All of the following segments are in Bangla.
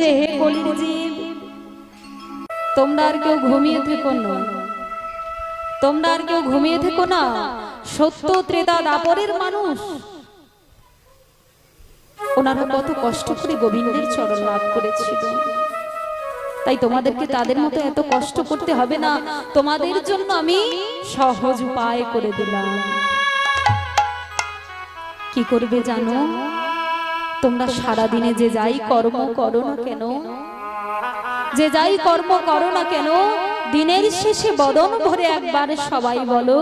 হে কলির জীব, তোমরা আর কেউ ঘুমিয়ে থেকো না, তোমরা আর কেউ ঘুমিয়ে থেকো না। সত্য ত্রেতা দাপরের মানুষ ওনারা কত কষ্ট করে গোবিন্দের চরণ লাভ করেছিল, তাই তোমাদেরকে তাদের মতো এত কষ্ট করতে হবে না। তোমাদের জন্য আমি সহজ উপায় করে দিলাম। কি করবে জানো? তোমরা সারা দিনে যে যাই কর্ম করো না কেন, যে যাই কর্ম করো না কেন, দিনের শেষে বদন ভরে একবার সবাই বলো,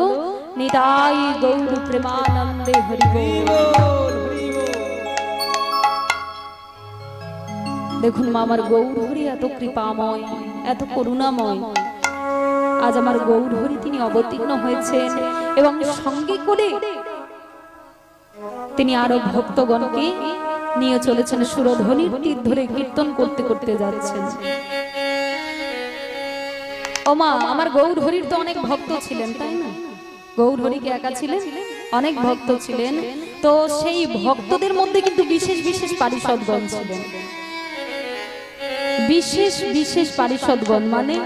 নিতাই গৌর প্রেমানন্দে হরি বল। দেখুন মা, আমার গৌর হরি এত কৃপাময়, এত করুণাময়। আজ আমার গৌর হরি তিনি অবতীর্ণ হয়েছেন এবং সঙ্গে করে তিনি আরো ভক্তগণকে নিয়ে চলেছেন, সুরধ্বনির তীর ধরে কীর্তন করতে করতে যাচ্ছেন। ও মা, আমার গৌর হরির তো অনেক ভক্ত ছিলেন, তাই না? গৌর হরি কি একা ছিলেন? অনেক ভক্ত ছিলেন। তো সেই ভক্তদের মধ্যে কিন্তু বিশেষ বিশেষ পারিষদগণ ছিলেন। বিশেষ বিশেষ পারিষদগণ মানে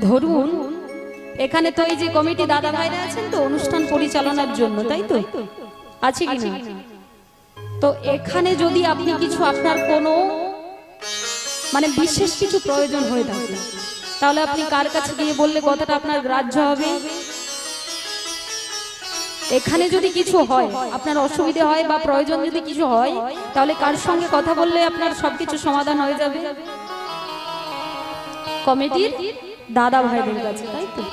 ধরুন এখানে তো এই যে কমিটি দাদা ভাইরা আছেন তো অনুষ্ঠান পরিচালনার জন্য, তাই তো আছে কি না? তো এখানে যদি আপনি কিছু আপনার কোনো মানে বিশেষ কিছু প্রয়োজন হয়ে থাকে, তাহলে আপনি কার কাছে গিয়ে বললে কথাটা আপনার গ্রাহ্য হবে? এখানে যদি কিছু হয়, আপনার অসুবিধা হয় বা প্রয়োজন যদি কিছু হয়, তাহলে কার সঙ্গে কথা বললে আপনার সবকিছু সমাধান হয়ে যাবে? কমিটির দাদা ভাইদের কাছে, তাই তো?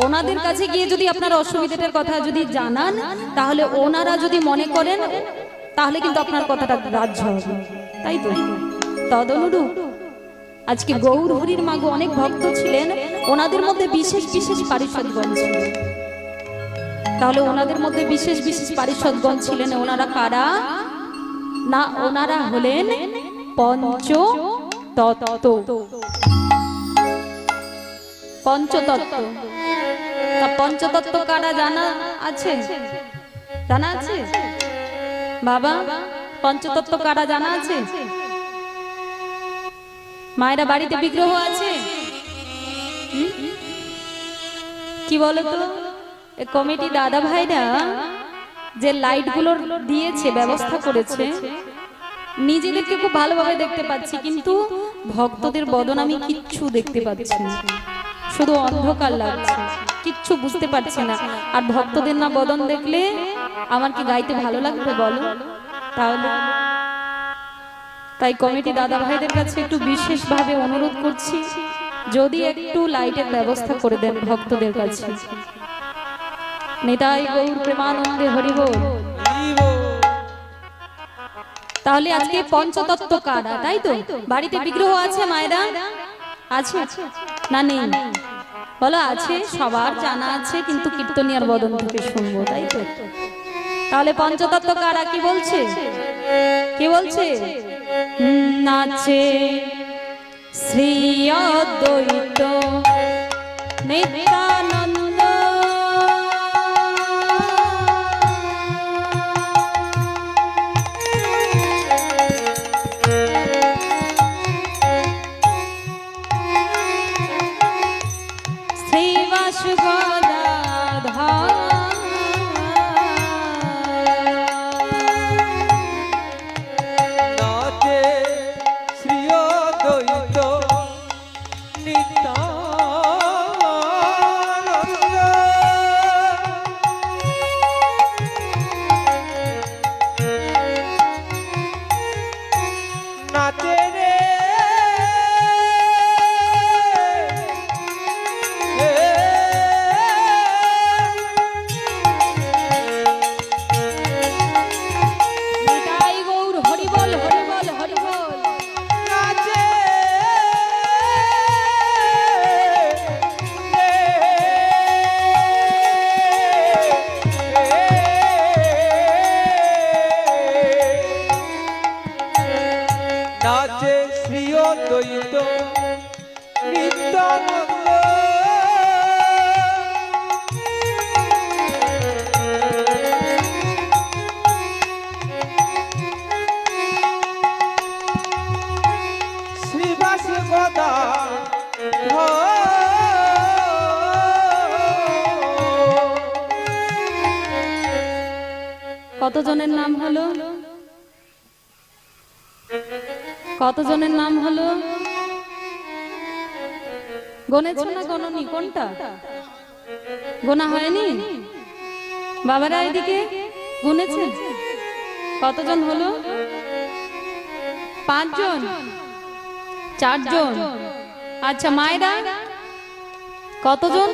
ওনাদের কাছে গিয়ে যদি আপনার অসুবিধাটার কথা যদি জানান, তাহলে ওনারা যদি মনে করেন, তাহলে কিন্তু আপনার কথাটা গ্রাহ্য হবে, তাই তো? তদনুরূপ আজকে গৌর হরির মাগো অনেক ভক্ত ছিলেন, ওনাদের মধ্যে বিশেষ বিশেষ পারিষদগণ ছিলেন। তাহলে ওনাদের মধ্যে বিশেষ বিশেষ পারিষদগণ ছিলেন। ওনারা কারা? না, ওনারা হলেন পঞ্চতত্ত্ব। পঞ্চতত্ত্ব। তা পঞ্চতত্ত্ব কারা জানা আছে? জানা আছে বাবা? পঞ্চতত্ত্ব কারা জানা আছে? মায়েরা বাড়িতে বিগ্রহ আছে? কি বলো তো? কমিটি দাদা ভাইরা যে লাইট গুলো দিয়েছে, ব্যবস্থা করেছে, নিজেদেরকে খুব ভালোভাবে দেখতে পাচ্ছি, কিন্তু ভক্তদের বদন আমি কিচ্ছু দেখতে পাচ্ছি না, শুধু অন্ধকার লাগছে, কিচ্ছু বুঝতে পারছি না। আর ভক্তদের না বদন দেখলে আমার কি গাইতে ভালো লাগবে বলো? তাহলে তাই কমিটি দাদা ভাইদের কাছে একটু বিশেষভাবে অনুরোধ করছি, যদি একটু লাইটের ব্যবস্থা করে দেন ভক্তদের কাছে। নিতাই গৌর প্রেমানন্দে হরি বল। তাহলে আজকে পঞ্চতত্ত্ব কারা, তাই তো? বাড়িতে বিগ্রহ আছে মায়েরা? আছে না নেই? বলো আছে। সবার জানা আছে, কিন্তু কীর্তনিয়ার বদন থেকে শুনবো, তাই তো? তাহলে পঞ্চতত্ত্ব কারা কি বলছে? কি বলছে? নাচে শ্রী অদ্বৈত নিত্যানন্দ, শ্রীবাস গদাধর, নাচে শ্রী অদ্বৈত নিত্যানন্দ, নাচে রে নিতাই গৌর হরি বল, হরি বল, হরি বল। নাচে নাচে শ্রী অদ্বৈত নিত্যানন্দ, কতজনের নাম হলো? কতজনের নাম হলো? গনেছ না গণনি? কোনটা গোনা হয়নি? বাবারা এদিকে গুনেছে? কতজন হলো? 5 জন, 4 জন। আচ্ছা মায়েরা কতজন?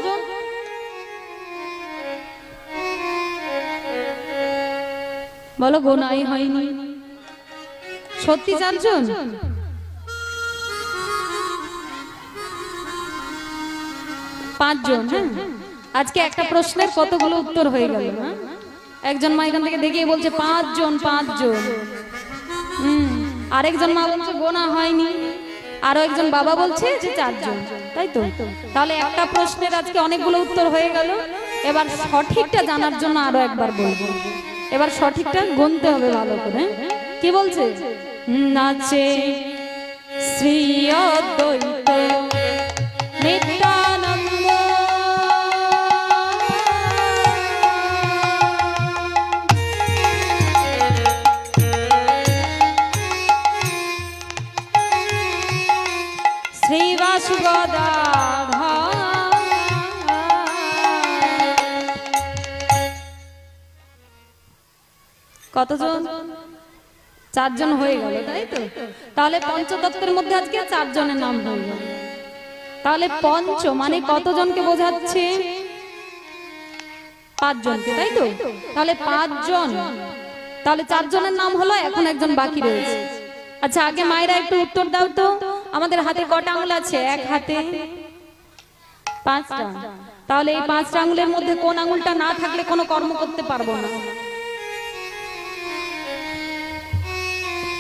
বলো গোনাই হয়নি। সত্যি 4 জন? 5 জন। হ্যাঁ, আজকে একটা প্রশ্নের কতগুলো উত্তর হয়ে গেল। হ্যাঁ, একজন মা এখান থেকে দেখিয়ে বলছে 5 জন, 5 জন। আরেকজন মা বলছে গোনা হয়নি, আরো একজন বাবা বলছে যে 4 জন। তাই তো? তাহলে একটা প্রশ্নের আজকে অনেকগুলো উত্তর হয়ে গেল। এবার সঠিকটা জানার জন্য আরো একবার বলবো। এবার সঠিকটা গুনতে হবে ভালো করে। কি বলছে? নাচে শ্রী অদ্বৈত নিত্যানন্দ, শ্রীবাস গদাধর। কতজন? 4 জন হয়ে গেল, তাই তো? তাহলে পঞ্চতত্ত্বের মধ্যে আজকে 4 জনের নাম হয়ে গেল। তাহলে পঞ্চ মানে কতজনকে বোঝাচ্ছে? 5 জনকে, তাই তো? তাহলে 5 জন, তাহলে 4 জনের নাম হলো, এখন একজন বাকি রয়েছে। আচ্ছা আগে মায়েরা একটু উত্তর দাও তো, আমাদের হাতে কটা আঙুল আছে? এক হাতে 5টা। তাহলে এই 5টা আঙুলের মধ্যে কোন আঙুলটা না থাকলে কোনো কর্ম করতে পারবো না?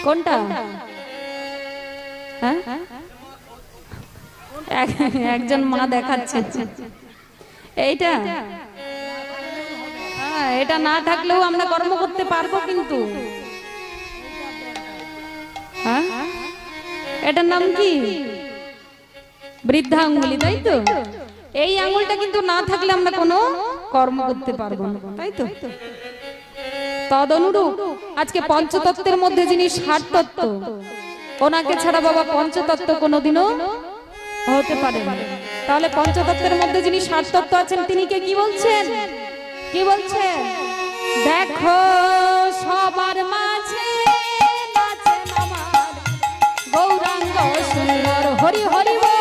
কোনটা? হ্যাঁ, একজন মা দেখাচ্ছে এইটা। হ্যাঁ, এটা না থাকলেও আমরা কর্ম করতে পারবো, কিন্তু হ্যাঁ, এটার নাম কি? বৃদ্ধা আঙ্গুলি, তাই তো? এই আঙ্গুলটা কিন্তু না থাকলে আমরা কোনো কর্ম করতে পারবো না, তাই তো? তদনুরূপ আজকে পঞ্চতত্ত্বের মধ্যে যিনি 60 তত্ত্ব, ওনাকে ছাড়া বাবা পঞ্চতত্ত্ব কোনোদিনও হতে পারে না। তাহলে পঞ্চতত্ত্বের মধ্যে যিনি 60 তত্ত্ব আছেন, তিনি কে? কি বলছেন? কি বলছেন? দেখো সবার মাঝে নাচেন আমার গৌরাঙ্গ সুন্দর, হরি হরি বল।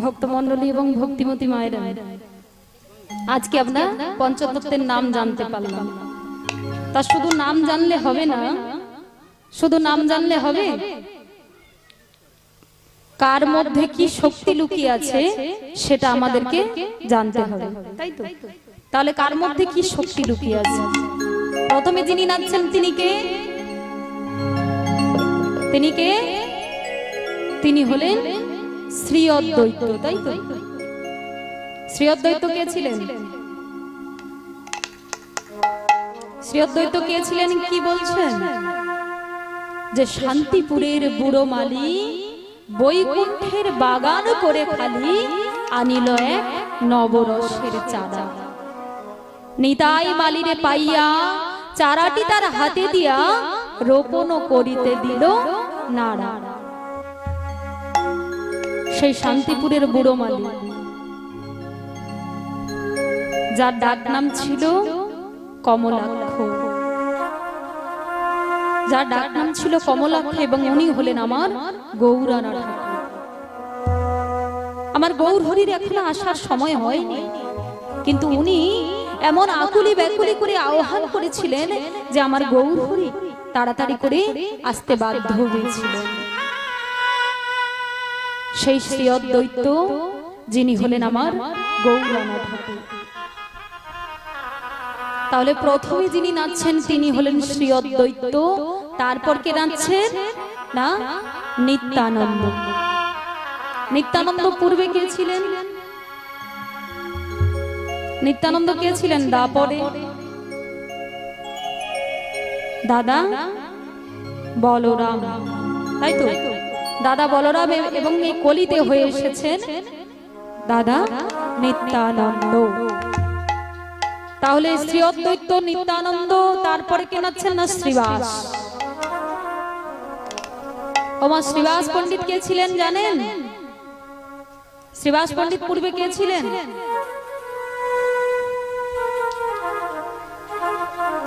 ভক্তমণ্ডলী এবং ভক্তিমতী মায়েরা, আজকে আমরা পঞ্চতত্ত্বের নাম জানতে পারলাম। তা শুধু নাম জানলে হবে না, শুধু নাম জানলে হবে? কার মধ্যে কি শক্তি লুকিয়ে আছে সেটা আমাদেরকে জানতে হবে, তাই তো? তাহলে কার মধ্যে কি শক্তি লুকিয়ে আছে? প্রথমে যিনি নাচছেন তিনি কে? তিনি কে? তিনি হলেন শ্রী অদ্বৈত, তাই তো? শ্রী অদ্বৈত কে ছিলেন? শ্রী অদ্বৈত কে ছিলেন কি বলছেন? যে শান্তিপুরের বুড়ো মালি বৈকুণ্ঠের বাগান করে খালি আনিল এক নবরসের চারা। নিতাই মালিরে পাইয়া চারাটি তার হাতে দিয়া রোপণ করিতে দিল নাড়া। সেই শান্তিপুরের বুড়ো মালি, যার ডাক নাম ছিল কমলাক্ষ, যার ডাক নাম ছিল কমলাক্ষ, এবং উনি হলেন আমার গৌরানা ঠাকুর। আমার গৌর হরির এখনো আসার সময় হয়নি, কিন্তু উনি এমন আকুলি ব্যাকুলি করে আহ্বান করেছিলেন যে আমার গৌর হরি তাড়াতাড়ি করে আসতে বাধ্য হয়েছিলেন। সেই শ্রী অদ্বৈত যিনি হলেন আমার গৌরানা ঠাকুর। তাহলে প্রথমে যিনি নাচছেন তিনি হলেন শ্রী অদ্বৈত, তারপর কে নাচছেন না? নিত্যানন্দ। নিত্যানন্দ পূর্বে কে ছিলেন? নিত্যানন্দ কে ছিলেন? দাপরে দাদা বলরাম, তাই তো? দাদা বলরাম এবং এই কলিতে হয়ে এসেছেন দাদা নিত্যানন্দ। তাহলে শ্রী অদ্বৈত, নিত্যানন্দ, তারপরে কে নাচছেন না? শ্রীবাস। ওমা শ্রীবাস পণ্ডিত কে ছিলেন জানেন? শ্রীবাস পণ্ডিত পূর্বে কে ছিলেন?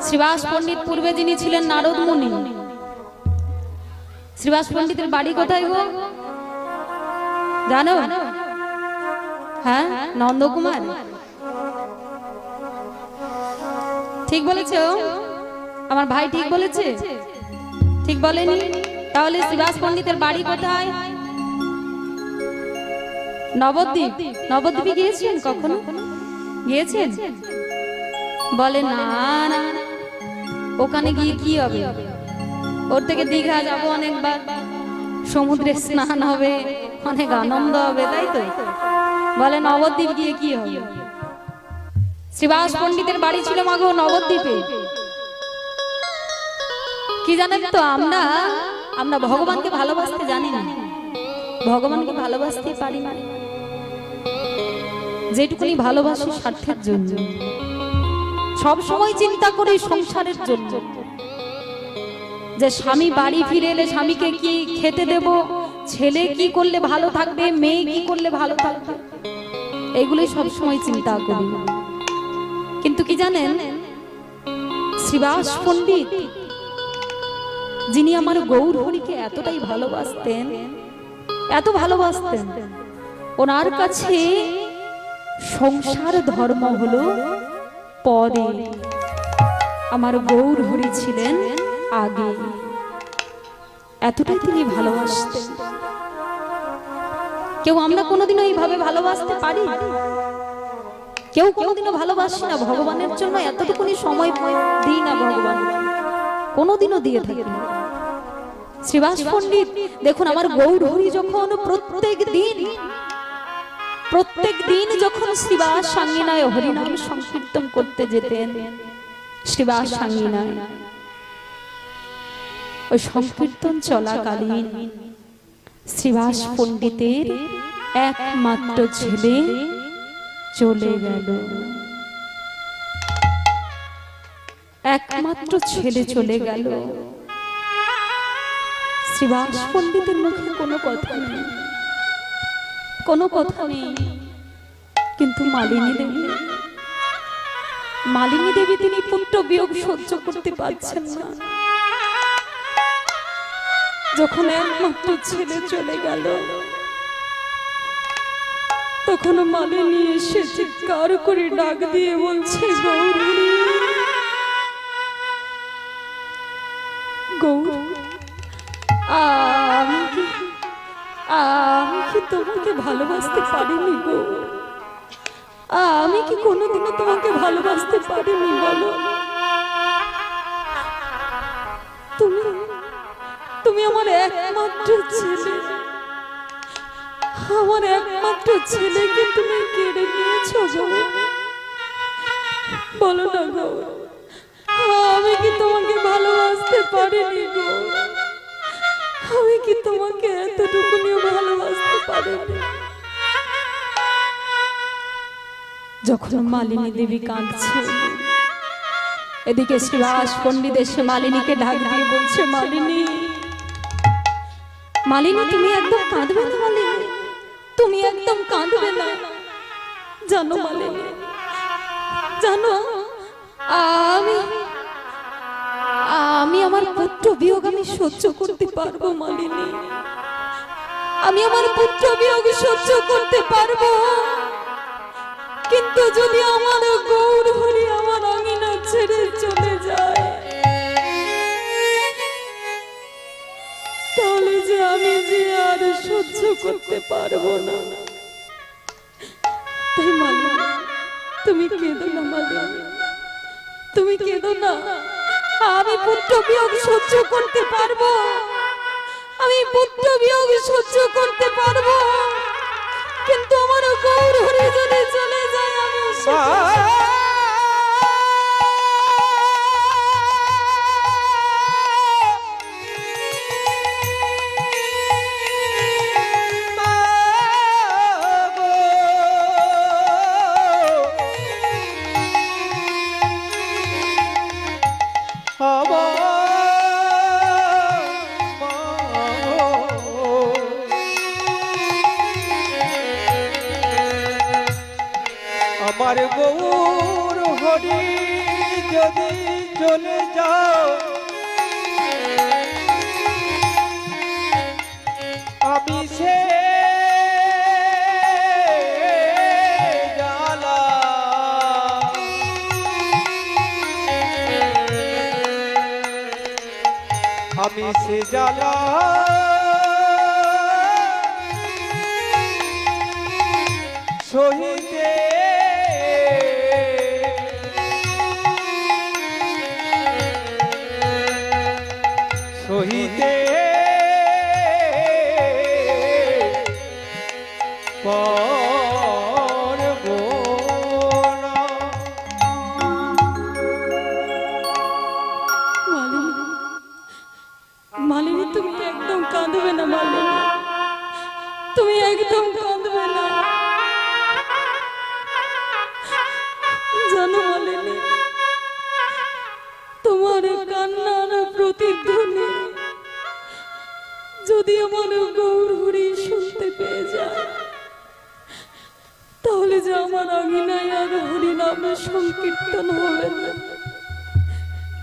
শ্রীবাস পণ্ডিত পূর্বে যিনি ছিলেন নারদ মুনি। শ্রীবাস পণ্ডিতের বাড়ি কোথায় গো জানো? হ্যাঁ, নন্দকুমার। ঠিক বলেছে আমার ভাই, ঠিক বলেছে? ঠিক বলেনি? তাহলে শ্রীবাস পণ্ডিতের বাড়ি কোথায়? নবদ্বীপ। নবদ্বীপে গিয়েছেন কখনো? গিয়েছেন? বলে না না, ওখানে গিয়ে কি হবে? ওর থেকে দীঘা যাবো অনেকবার, সমুদ্রে স্নান হবে, অনেক আনন্দ হবে, তাই তো? বলে নবদ্বীপ গিয়ে কি হবে? শ্রীবাস পণ্ডিতের বাড়ি ছিল মাগো নবদ্বীপে। কি জানেন তো, আমরা ভগবানকে ভালোবাসতে জানি না, ভগবানকে ভালোবাসতে পারি না। যেটুকুনি ভালোবাসি স্বার্থের জন্য, সব সময় চিন্তা করি সংসারের জন্য, যে স্বামী বাড়ি ফিরে এলে স্বামীকে কি খেতে দেব, ছেলে কি করলে ভালো থাকবে, মেয়ে কি করলে ভালো থাকবে, এগুলোই সব সময় চিন্তা করি। কিন্তু কি জানেন, শ্রীবাস পণ্ডিত যিনি আমার গৌর হরিকে এতটাই ভালোবাসতেন, এত ভালোবাসতেন, ওনার কাছে সংসার ধর্ম হলো পরে, আমার গৌর হরি ছিলেন আগে। এতটাই তিনি ভালোবাসতেন। কেউ আমরা কোনোদিনও এইভাবে ভালোবাসতে পারি? কেউ কোনোদিনও ভালোবাসি না। ভগবানের জন্য এতটুকুনি সময় দিই না, ভগবান কোনোদিনও দিয়ে থাকি না। শ্রীবাস পণ্ডিত দেখুন, আমার গৌর হরি যখন প্রত্যেক দিন যখন শ্রীবাস সাঙ্গিনায় হরিনাম সংকীর্তন করতে যেতেন, শ্রীবাস সাঙ্গিনায় ওই সংকীর্তন চলাকালীন শ্রীবাস পণ্ডিতের একমাত্র ছেলে চলে গেল। একমাত্র ছেলে চলে গেল। শ্রীবাস পণ্ডিতের মুখে কোনো কথা নেই, কোনো কথা নেই। কিন্তু মালিনী দেবী তিনি পুত্র বিয়োগ সহ্য করতে পারছেন না। যখন একমাত্র ছেলে চলে গেল, তখন মালিনী এসে চিৎকার করে ডাক দিয়ে বলছে, গৌরী, তোমাকে ভালোবাসতে পারিনি গো? আমি কি কোনোদিনও তোমাকে ভালোবাসতে পারিনি বলো? তুমি তুমি আমার একমাত্র ছেলে, আমার একমাত্র ছেলেকে তুমি কেড়ে নিয়েছো গো। বলো না গো, আমি কি তোমাকে ভালোবাসতে পারিনি গো? আমি কি তোমাকে এতটুকুনিও ভালোবাসতে পারিনি? যখন মালিনী দেবী কাঁদছে, এদিকে শ্রীবাস পণ্ডিত এসে মালিনীকে ডাক দিয়ে বলছে, মালিনী, মালিনী তুমি একদম কাঁদবে না, মালিনী তুমি একদম কাঁদবে না। জানো মালিনী, জানো আমি আমি আমার পুত্র বিয়োগ আমি সহ্য করতে পারবো মালিনী, আমি আমার পুত্র বিয়োগ সহ্য করতে পারবো, কিন্তু যদি আমার গৌর হরি আমার আঙিনা ছেড়ে চলে যায়, তাহলে যে আমি যে আর সহ্য করতে পারবো না। তাই মালিনী তুমি কেঁদো না, মালিনী তুমি কেঁদো না। আমি পুত্র বিয়োগ সহ্য করতে পারবো, আমি পুত্র বিয়োগ সহ্য করতে পারবো, কিন্তু আমার গৌর হরি যদি চলে যায় আমি আমার গৌর হরি যদি চলে যাও, আমি সে জ্বালা আমি সে জ্বালা সহিতে সহিতে পারবো না। মালিনী তুমি একদম কাঁদবে না, মালিনী তুমি একদম কাঁদবে না। জানো মালিনী, তোমার কান্নার প্রতিধ্বনি যদি আমার গৌর হরি শুনতে পেয়ে যায়, তাহলে যে আমার আঙিনায় আর হরি নামে সংকীর্তন হবে না।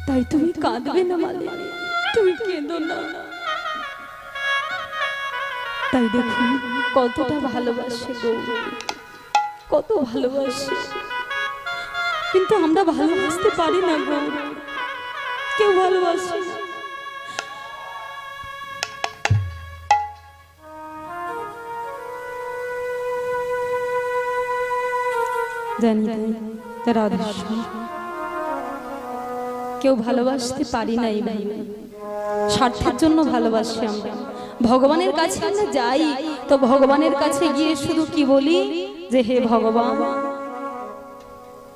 তাই তুমি কাঁদবে না মালিনী, তুমি কেঁদো না। তাই দেখুন কতটা ভালোবাসে গৌর, কত ভালোবাসে, কিন্তু আমরা ভালোবাসতে পারি না গৌর, কেউ ভালোবাসে না। জানি রাধেশ্যাম কেউ ভালোবাসতে পারি না, এই স্বার্থের জন্য ভালোবাসি আমরা। ভগবানের কাছে আমরা যাই তো ভগবানের কাছে গিয়ে শুধু কি বলি যে হে ভগবান,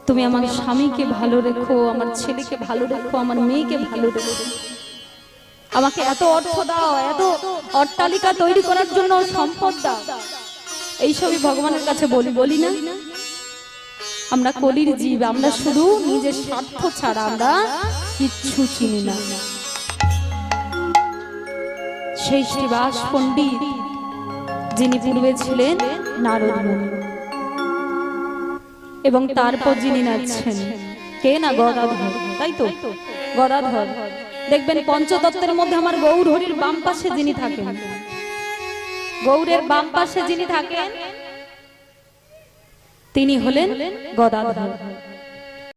তুমি আমার স্বামীকে ভালো রেখো, আমার ছেলেকে ভালো রেখো, আমার মেয়েকে ভালো রেখো, আমাকে এত অর্থ দাও, এত অট্টালিকা তৈরি করার জন্য সম্পদ দাও। এইসবই ভগবানের কাছে বলি, বলি না? আমরা কলির জীব, আমরা শুধু নিজের স্বার্থ ছাড়া আমরা কিচ্ছু চিনি না। সেই শ্রীবাস পণ্ডিত যিনি পূর্বে ছিলেন নারদ মুনি, এবং তারপর যিনি নাচছেন কে না গদাধর, তাই তো গদাধর। দেখবেন পঞ্চতত্ত্বের মধ্যে আমার গৌর হরির বাম পাশে যিনি থাকেন, গৌরের বাম পাশে যিনি থাকেন তিনি হলেন গদাধর।